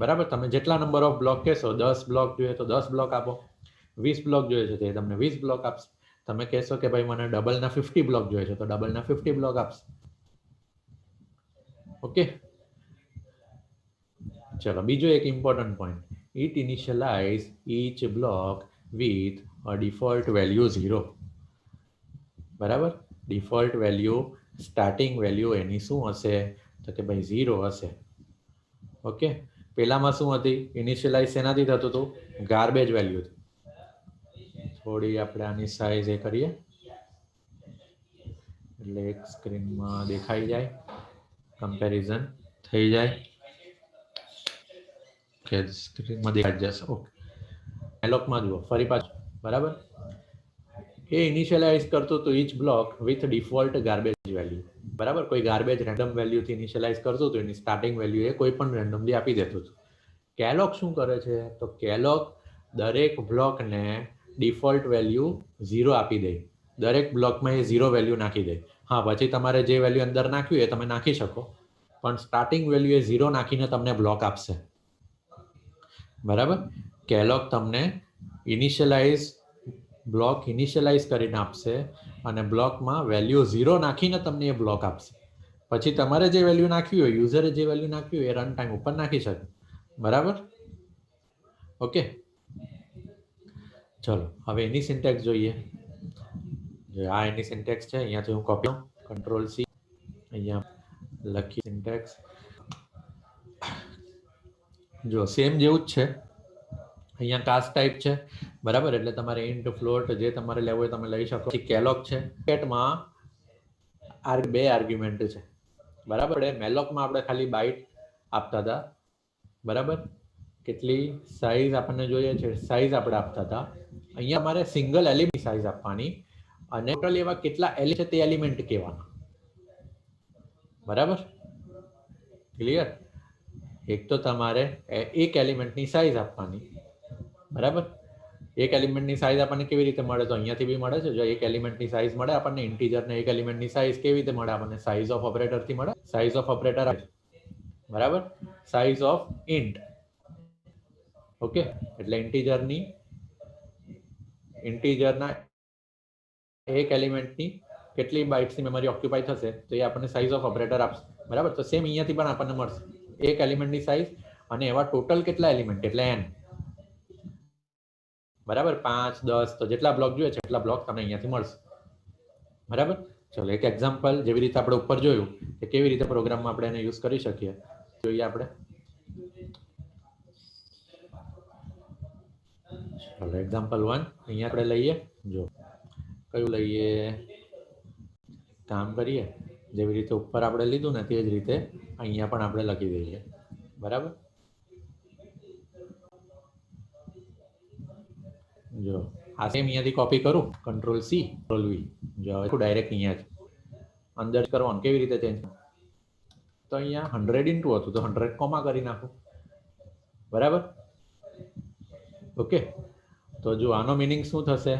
બરાબર? તમે જેટલા નંબર ઓફ બ્લોક કહેશો, 10 બ્લોક જોઈએ તો 10 બ્લોક આપો, 20 બ્લોક જોઈએ છે તો એ તમને 20 બ્લોક આપશે. તમે કહેશો કે ભાઈ મને ડબલના 50 બ્લોક જોઈએ છે તો ડબલના 50 બ્લોક આપશે. ઓકે, ચલો બીજો એક important point, it initialize each block with a default value 0. બરાબર? ડિફોલ્ટ વેલ્યુ, સ્ટાર્ટિંગ વેલ્યુ એની શું હશે તો કે ભાઈ 0 હશે. ઓકે, પહેલામાં શું હતી? ઇનિશિયલાઇઝ શેનાથી થતું હતું? ગાર્બેજ વેલ્યુથી. થોડી આપણે આની સાઇઝ એ કરીએ એટલે એક સ્ક્રીનમાં દેખાઈ જાય, કમ્પેરિઝન થઈ જાય. કે સ્ક્રીનમાં દેખાઈ જશે. ઓકે, મેલોકમાં જુઓ ફરી પાછું. બરાબર? એ ઇનિશિયલાઇઝ કરતું હતું each block with default garbage value. બરાબર? કોઈ ગાર્બેજ રેન્ડમ વેલ્યુથી ઇનિશિયલાઇઝ કરતું હતું, એની સ્ટાર્ટિંગ વેલ્યુ એ કોઈ પણ રેન્ડમલી આપી દેતું હતું. કેલોક શું કરે છે તો કેલોક દરેક બ્લોકને ડિફોલ્ટ વેલ્યુ 0 આપી દે. દરેક બ્લોકમાં એ 0 વેલ્યુ નાખી દે. હા, પછી તમારે જે વેલ્યુ અંદર નાખ્યું એ તમે નાખી શકો, પણ સ્ટાર્ટિંગ વેલ્યુ એ 0 નાખીને તમને બ્લોક આપશે. બરાબર? કેલોક તમને ઇનિશિયલાઇઝ બ્લોક ઇનિશિયલાઇઝ કરીને આપશે અને બ્લોકમાં વેલ્યુ 0 નાખીને તમને એ બ્લોક આપશે. પછી તમારે જે વેલ્યુ નાખવી હોય, યુઝરે જે વેલ્યુ નાખવી હોય એ રન ટાઈમ ઉપર નાખી શકે. બરાબર? ઓકે, ચલો હવે એની સિન્ટેક્સ જોઈએ. આ એની સિન્ટેક્સ છે. અહીંયાથી હું કોપી કંટ્રોલ સી, અહીંયા લખી સિન્ટેક્સ. જો સેમ જેવું જ છે. અહીંયા કાસ્ટ ટાઈપ છે, બરાબર? એટલે તમારે ઇન્ટ, ફ્લોટ જે તમારે લેવું હોય તમે લઈ શકો. કેલોક છે. કેટમાં બે આર્ગ્યુમેન્ટ છે, બરાબર? મેલોકમાં આપણે ખાલી બાઇટ આપતા હતા, બરાબર? કેટલી સાઈઝ આપણને જોઈએ છે, સાઈઝ આપણે આપતા હતા. અહીંયા અમારે સિંગલ એલિમેન્ટ સાઈઝ આપવાની અને ટોટલ એવા કેટલા એલિમેન્ટ છે તે એલિમેન્ટ કહેવાના. બરાબર? ક્લિયર? એક તો તમારે એક એલિમેન્ટની સાઈઝ આપવાની, બરાબર? એક એલિમેન્ટની સાઈઝ આપણને કેવી રીતે મળે? તો અહીંયાથી બી મળે છે. જો એક એલિમેન્ટની સાઈઝ મળે આપણને ઇન્ટીજરને, એક એલિમેન્ટની સાઈઝ કેવી રીતે મળે આપણને? સાઈઝ ઓફ ઓપરેટરથી મળે. સાઈઝ ઓફ ઓપરેટર, બરાબર? Size of int. ઓકે, એટલે ઇન્ટીજરના એક એલિમેન્ટની કેટલી બાઇટ્સની મેમરી ઓક્યુપાય થશે તો એ આપણને સાઈઝ ઓફ ઓપરેટર આપશે. બરાબર? તો સેમ અહીંયાથી પણ આપણને મળશે એક એલિમેન્ટની સાઈઝ અને એવા ટોટલ કેટલા એલિમેન્ટ એટલે n. બરાબર? 5, 10 તો જેટલા બ્લોક જોઈએ છે એટલા બ્લોક તમને અહીંયાથી મળશે. બરાબર? ચલો એક એક્ઝામ્પલ જેવી રીતે આપણે ઉપર જોયું કે કેવી રીતે પ્રોગ્રામમાં આપણે એને યુઝ કરી શકીએ જોઈએ આપણે. ચલો એક્ઝામ્પલ 1 અહીંયા આપણે લઈએ. જો કયું લઈએ? કામ કરીએ જેવી રીતે ઉપર આપણે લીધું ને તે જ રીતે અહીંયા પણ આપણે લખી દઈએ. બરાબર? જો આ સેમ અહીંયાથી કોપી કરું, કંટ્રોલ સી, કંટ્રોલ વી. જો હવે ડાયરેક્ટ અહીંયા જ અંદર કરવાનું. કેવી રીતે ચેન્જ? તો અહીંયા 100 ઇન્ટુ હતું તો 100 કોમા કરી નાખું. બરાબર? ઓકે, તો જો આનો મિનિંગ શું થશે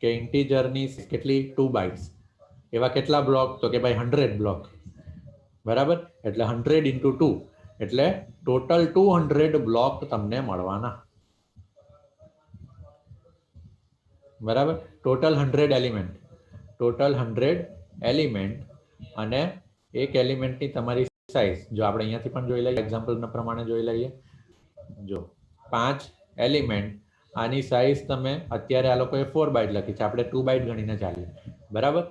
કે ઇન્ટીજરની કેટલી 2 બાઇટ્સ, એવા કેટલા બ્લોક? તો કે ભાઈ 100 બ્લોક. બરાબર? એટલે 100 ઇન્ટુ 2 એટલે ટોટલ 200 બ્લોક તમને મળવાના. બરાબર? ટોટલ 100 એલિમેન્ટ, ટોટલ 100 એલિમેન્ટ અને એક એલિમેન્ટની તમારી સાઈઝ જો આપણે અહીંયાથી પણ જોઈ લઈએ, એક્ઝામ્પલના પ્રમાણે જોઈ લઈએ. જો 5 એલિમેન્ટ, આની સાઈઝ તમે અત્યારે આ લોકોએ 4 બાઇટ લખી છે, આપણે 2 બાઇટ ગણીને ચાલીએ. બરાબર?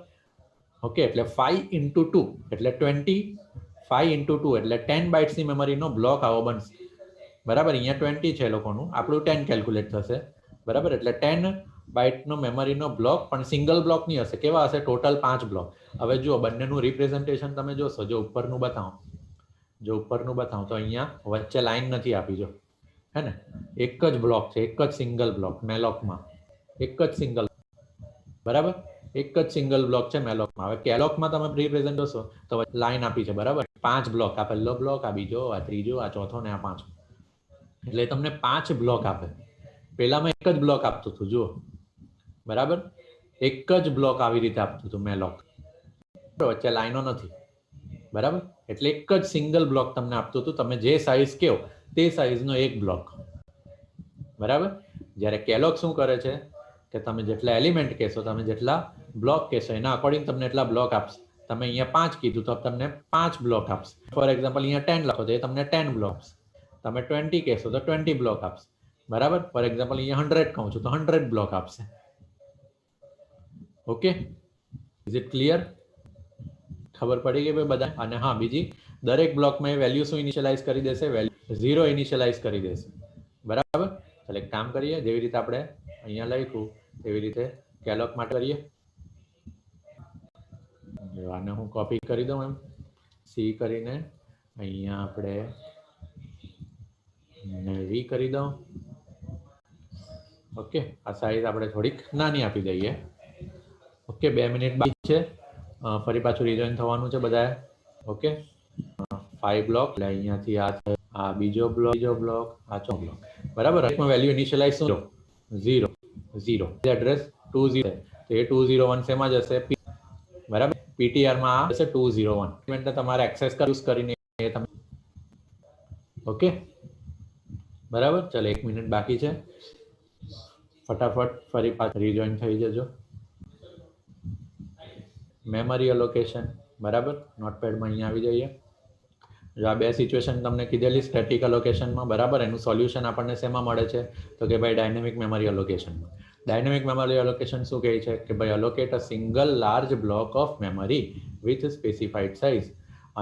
ઓકે, એટલે 5 ઇન્ટુ 2 એટલે 20, 5 ઇન્ટુ 2 એટલે 10 બાઇટ્સની મેમરીનો બ્લોક આવો બનશે. બરાબર? અહીંયા 20 છે લોકોનું, આપણું 10 કેલ્ક્યુલેટ થશે. બરાબર? એટલે 10 બાઇટનો મેમરીનો બ્લોક પણ સિંગલ બ્લોક નહીં હશે. કેવા હશે? Total 5 block. હવે જુઓ બંનેનું રિપ્રેઝન્ટેશન તમે જોશો. જો ઉપરનું બતાવો, જો ઉપરનું બતાવો તો અહીંયા વચ્ચે લાઈન નથી આપી. જો હે ને, એક જ બ્લોક છે, એક જ સિંગલ બ્લોક મેલોકમાં, એક જ સિંગલ. બરાબર? એક જ સિંગલ બ્લોક છે મેલોકમાં. હવે કેલોકમાં તમે રિપ્રેઝન્ટ જોશો તો લાઈન આપી છે. બરાબર? 5 બ્લોક, આ પહેલો બ્લોક, આ બીજો, આ ત્રીજો, આ ચોથો ને આ પાંચમો. એટલે તમને 5 બ્લોક આપે. પહેલામાં એક જ બ્લોક આપતું હતું. જુઓ, બરાબર? એક જ બ્લોક આવી રીતે આપતું હતું મેલોક. વચ્ચે લાઈનો નથી. બરાબર? એટલે એક જ સિંગલ બ્લોક તમને આપતું હતું. તમે જે સાઈઝ કહો તે સાઈઝનો એક બ્લોક. બરાબર? જ્યારે કેલોક શું કરે છે કે તમે જેટલા એલિમેન્ટ કહેશો, તમે જેટલા બ્લોક કહેશો એના અકોર્ડિંગ તમને એટલા બ્લોક આપશે. તમે અહીંયા 5 કીધું તો તમને 5 બ્લોક આપશે. ફોર એક્ઝામ્પલ અહીંયા 10 લખો તો એ તમને 10 બ્લોક આપશે. તમે 20 કહેશો તો 20 બ્લોક આપશે. બરાબર? ફોર એક્ઝામ્પલ અહીંયા 100 કહું છું તો 100 બ્લોક આપશે. Okay, is it clear? ખબર પડી ગઈ ભાઈ બધા? અને હા, બીજી દરેક બ્લોકમાં એ વેલ્યુ શું ઇનિશિયલાઇઝ કરી દેશે? વેલ્યુ 0 ઇનિશિયલાઇઝ કરી દેશે. બરાબર? ચાલો એક કામ કરીએ, જેવી રીતે આપણે અહીંયા લખ્યું એવી રીતે કેલોક માટે કરીએ. આને હું કોપી કરી દઉં, એમ સી કરીને અહીંયા આપણે વી કરી દઉં. ઓકે, આ સાઈઝ આપણે થોડીક નાની આપી દઈએ. ઓકે, 2 મિનિટ બાકી છે, ફરી પાછું રિજોઈન થવાનું છે બધાએ. ઓકે, 5 બ્લોક એટલે અહીંયાથી આ બીજો બ્લોક, આ ચોથો બ્લોક. બરાબર? એકમાં વેલ્યુ ઇનિશિયલાઇઝ શું? 0 0 એડ્રેસ 20 તો એ 201 શેમાં જશે? બરાબર? પીટીઆરમાં આ હશે 201. તમારે એક્સેસ યુઝ કરીને તમે. ઓકે, બરાબર? ચાલો 1 મિનિટ બાકી છે. ફટાફટ ફરી પાછા રીજોઈન થઈ જજો. મેમરી એલોકેશન, બરાબર, નોટપેડમાં અહીંયા આવી જઈએ. જો આ બે સિચ્યુએશન તમને કીધેલી સ્ટેટિક એલોકેશનમાં, બરાબર, એનું સોલ્યુશન આપણને શેમાં મળે છે? તો કે ભાઈ ડાયનેમિક મેમરી એલોકેશનમાં. ડાયનેમિક મેમરી એલોકેશન શું કહે છે? કે ભાઈ allocate a single large block of memory with specified size.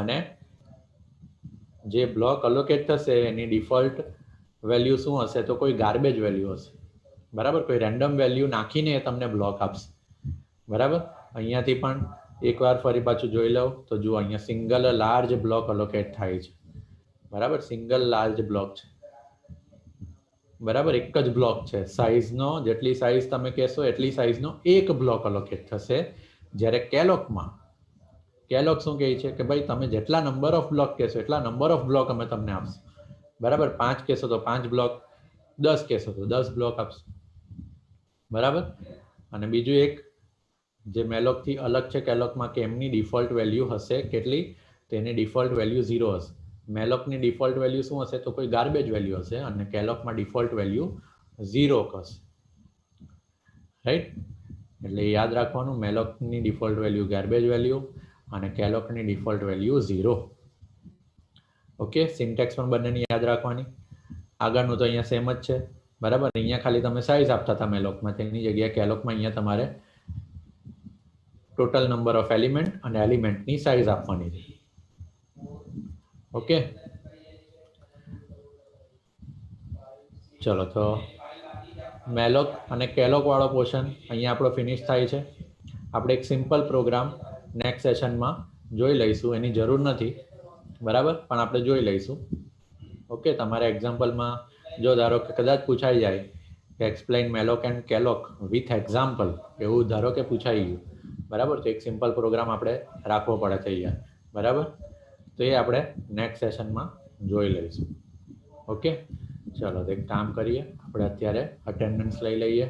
અને જે બ્લોક એલોકેટ થશે એની ડિફોલ્ટ વેલ્યુ શું હશે? તો કોઈ ગાર્બેજ વેલ્યુ હશે, બરાબર, કોઈ રેન્ડમ વેલ્યુ નાખીને એ તમને બ્લોક આપશે, બરાબર. અહીંયાથી પણ એકવાર ફરી પાછું જોઈ લઉં તો જુઓ, અહીંયા સિંગલ લાર્જ બ્લોક એલોકેટ થાય છે, બરાબર, સિંગલ લાર્જ બ્લોક છે, બરાબર, એક જ બ્લોક છે. સાઇઝનો જેટલી સાઇઝ તમે કહેશો એટલી સાઇઝનો એક બ્લોક એલોકેટ થશે. જ્યારે કેલોકમાં, કેલોક શું કહે છે? કે ભાઈ તમે જેટલા નંબર ઓફ બ્લોક કહેશો એટલા નંબર ઓફ બ્લોક અમે તમને આપશું, બરાબર. 5 કહેશો તો 5 બ્લોક, 10 કહેશો તો 10 બ્લોક આપશું, બરાબર. અને બીજું એક જે મેલોકથી અલગ છે કેલોકમાં, કે એમની ડિફોલ્ટ વેલ્યુ હશે કેટલી? તો એની ડિફોલ્ટ વેલ્યુ 0 હશે. મેલોકની ડિફોલ્ટ વેલ્યુ શું હશે? તો કોઈ ગાર્બેજ વેલ્યુ હશે. અને કેલોકમાં ડિફોલ્ટ વેલ્યુ 0 હશે, રાઈટ. એટલે યાદ રાખવાનું, મેલોકની ડિફોલ્ટ વેલ્યુ ગાર્બેજ વેલ્યુ અને કેલોકની ડિફોલ્ટ વેલ્યુ 0. ઓકે, સિન્ટેક્સ પણ બંનેની યાદ રાખવાની. આગળનું તો અહીંયા સેમ જ છે, બરાબર. અહીંયા ખાલી તમે સાઇઝ આપતા હતા મેલોકમાં, તેની જગ્યાએ કેલોકમાં અહીંયા તમારે ટોટલ નંબર ઓફ એલિમેન્ટ અને એલિમેન્ટની સાઇઝ આપવાની છે. ઓકે, ચલો તો મેલોક અને કેલોક વાળો પોર્શન અહીંયા આપણો ફિનિશ થાય છે. આપણે એક સિમ્પલ પ્રોગ્રામ નેક્સ્ટ સેશનમાં જોઈ લઈશું, એની જરૂર નથી, બરાબર, પણ આપણે જોઈ લઈશું. ઓકે, તમારે એક્ઝામ્પલમાં જો ધારો કે કદાચ પૂછાઈ જાય કે explain malloc and calloc with example, એવું ધારો કે પૂછાઈ ગયું, બરાબર, તો એક સિમ્પલ પ્રોગ્રામ આપણે રાખવો પડે તૈયાર, બરાબર. તો એ આપણે નેક્સ્ટ સેશનમાં જોઈ લઈશું. ઓકે, ચલો તો એક કામ કરીએ, આપણે અત્યારે અટેન્ડન્સ લઈ લઈએ.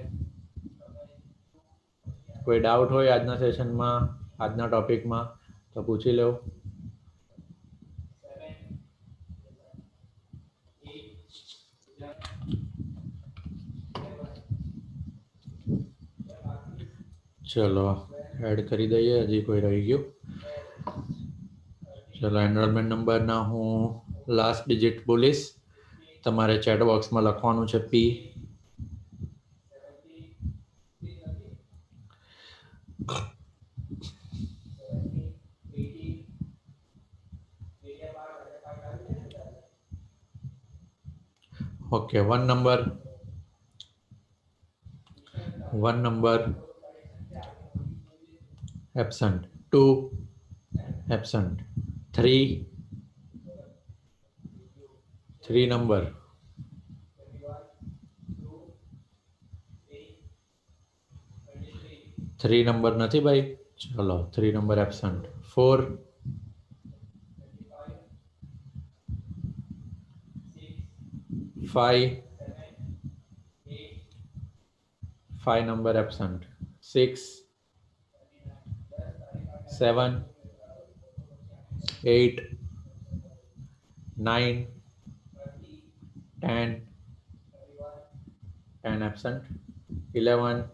કોઈ ડાઉટ હોય આજના સેશનમાં, આજના ટોપિકમાં, તો પૂછી લો. ચલો એડ કરી દઈએ, હજી કોઈ રહી ગયું? ચલો એનરોલમેન્ટ નંબરના હું લાસ્ટ ડિજિટ બોલીશ, તમારે ચેટ બોક્સમાં લખવાનું છે P. Okay, 1 number absent, 2 absent, 3 number, 3 number નથી ભાઈ, ચલો 3 number absent, 4, 5 number absent, 6, 7, 8, 9, 10 absent, 11,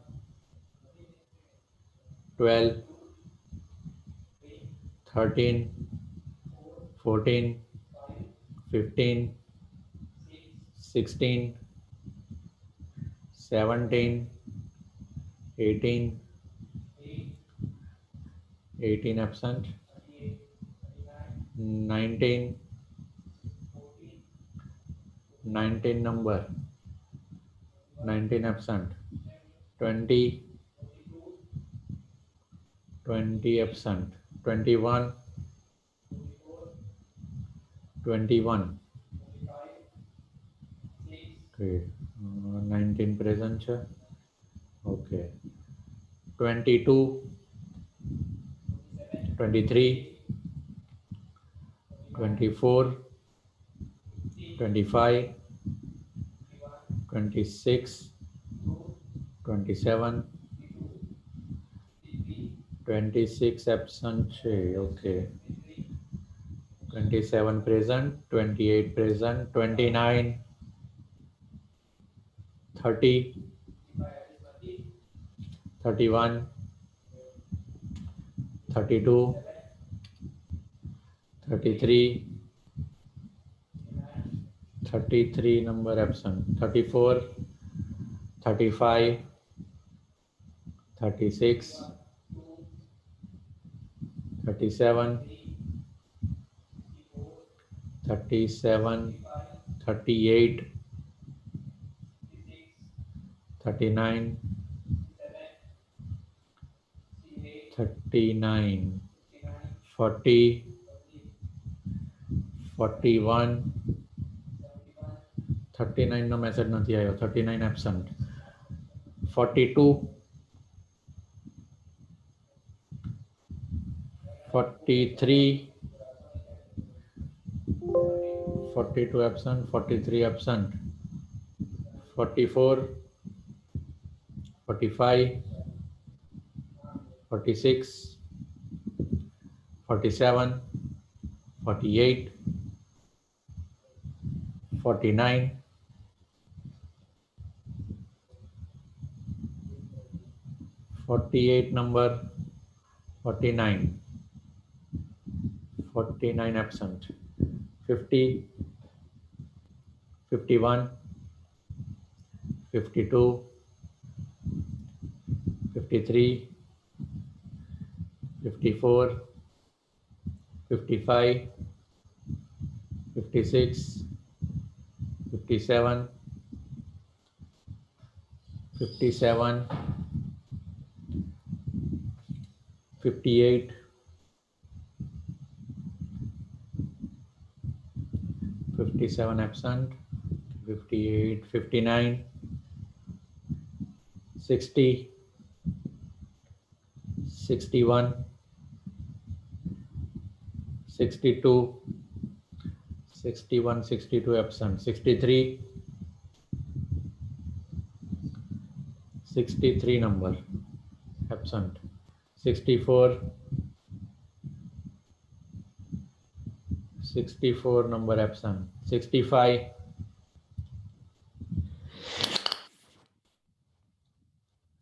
12, 13, 14, 15, 16, 17, 18 absent, 19 number, 19 absent, 20 absent, 21, okay, 19 present છે, okay, 22, 23, 24, 25, 26, 27, 26 absent છે, okay, 27 present, 28 present, 29, 30, 31, 32, 33 number absent, 34, 35, 36, 37, 38, 39, 40, 41, 39 નો મેસેજ નથી આવ્યો, 39 absent, 42, 43, 42 absent, 43 absent, 44, 45, 46, 47, 48, 49, 48 number, 49, 49 absent, 50, 51, 52, 53, 54, 55, 56, 57, 57, 58, 57 absent, 58, 59, 60, 61, 62, 61, 62 absent, 63, 63 number absent, 64, 64 number absent, 65,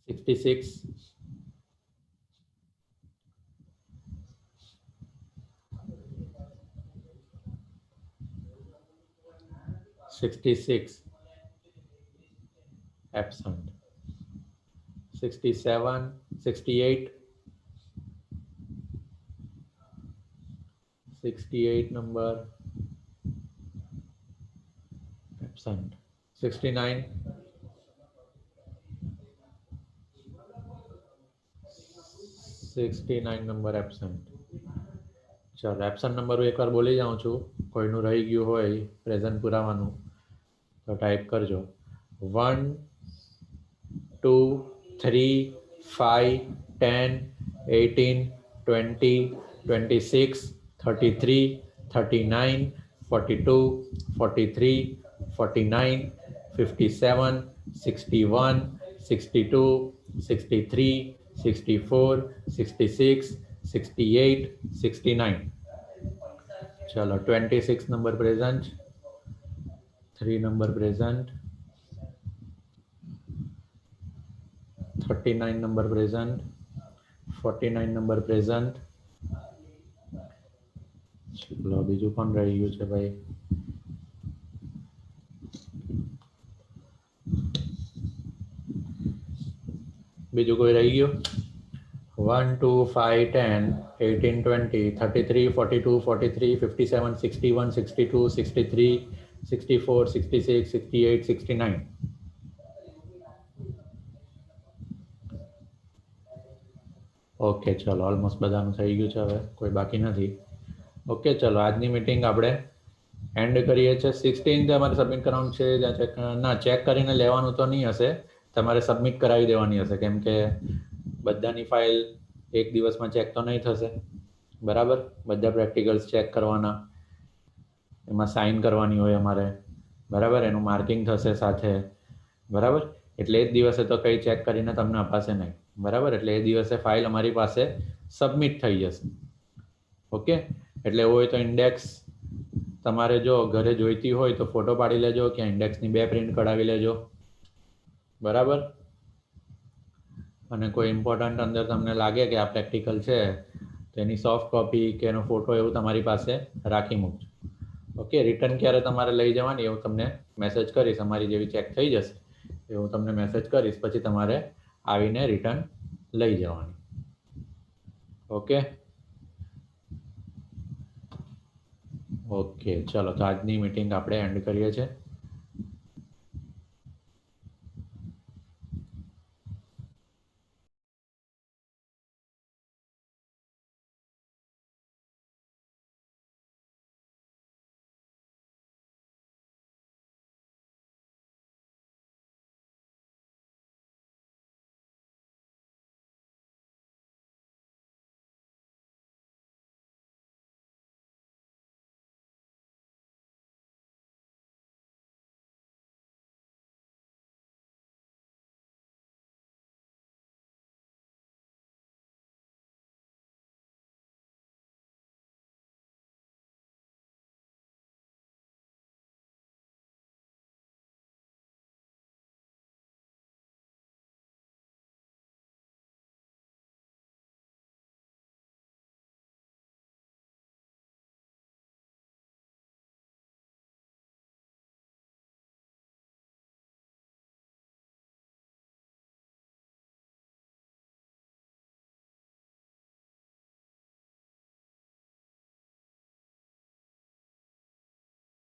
66, 66 absent, 67, 68, 68 number absent, 69, 69 number absent. चलो absent number एक बार बोली जाऊँ छू, कोईनु रही गયું હોય પ્રેઝન્ટ પુરાવાનું તો ટાઈપ કરજો 1 2 3 5 10 18 20 26 33 39 42 43 49 57 61 62 63 64 66 68 69. चलो 26 number present, 3 number present, 39 number present, 49 number present. चलो बीजू कौन रही गયું છે ભાઈ? बीजू कोई रही गયું? 1 2 5 10 18 20 33 42 43 57 61 62 63 64 66 68 69. ઓકે ચલો ઓલમોસ્ટ બધાનું થઈ ગયું છે, હવે કોઈ બાકી નથી. ઓકે ચલો આજની મીટિંગ આપણે એન્ડ કરીએ છીએ. 16 તમારે સબમિટ કરવાનું છે, જ્યાં ચેક ના ચેક કરીને લેવાનું તો નહીં હશે, તમારે સબમિટ કરાવી દેવાની હશે, કેમ કે બધાની ફાઇલ એક દિવસમાં ચેક તો નહીં થશે, બરાબર? બધા પ્રેક્ટિકલ્સ ચેક કરવાના, એમાં સાઇન કરવાની હોય અમારે, બરાબર? એનું માર્કિંગ થશે સાથે, બરાબર? એટલે એ જ દિવસે તો કંઈ ચેક કરીને તમને અપાશે નહીં, બરાબર? એટલે એ દિવસે ફાઇલ અમારી પાસે સબમિટ થઈ જશે. ઓકે, એટલે એવું હોય તો ઇન્ડેક્સ તમારે જો ઘરે જોઈતી હોય તો ફોટો પાડી લેજો, કે ઇન્ડેક્સની 2 પ્રિન્ટ કઢાવી લેજો, બરાબર? અને કોઈ ઇમ્પોર્ટન્ટ અંદર તમને લાગે કે આ પ્રેક્ટિકલ છે તો એની સોફ્ટ કોપી કે એનો ફોટો એવું તમારી પાસે રાખી મૂકજો. ઓકે, રિટર્ન ક્યારે તમારે લઈ જવાની એવું તમને મેસેજ કરીશ. અમારી જેવી ચેક થઈ જશે એવું તમને મેસેજ કરીશ, પછી તમારે આવીને રિટર્ન લઈ જવાની. ઓકે ઓકે, ચલો તો આજની મીટિંગ આપણે એન્ડ કરીએ છીએ.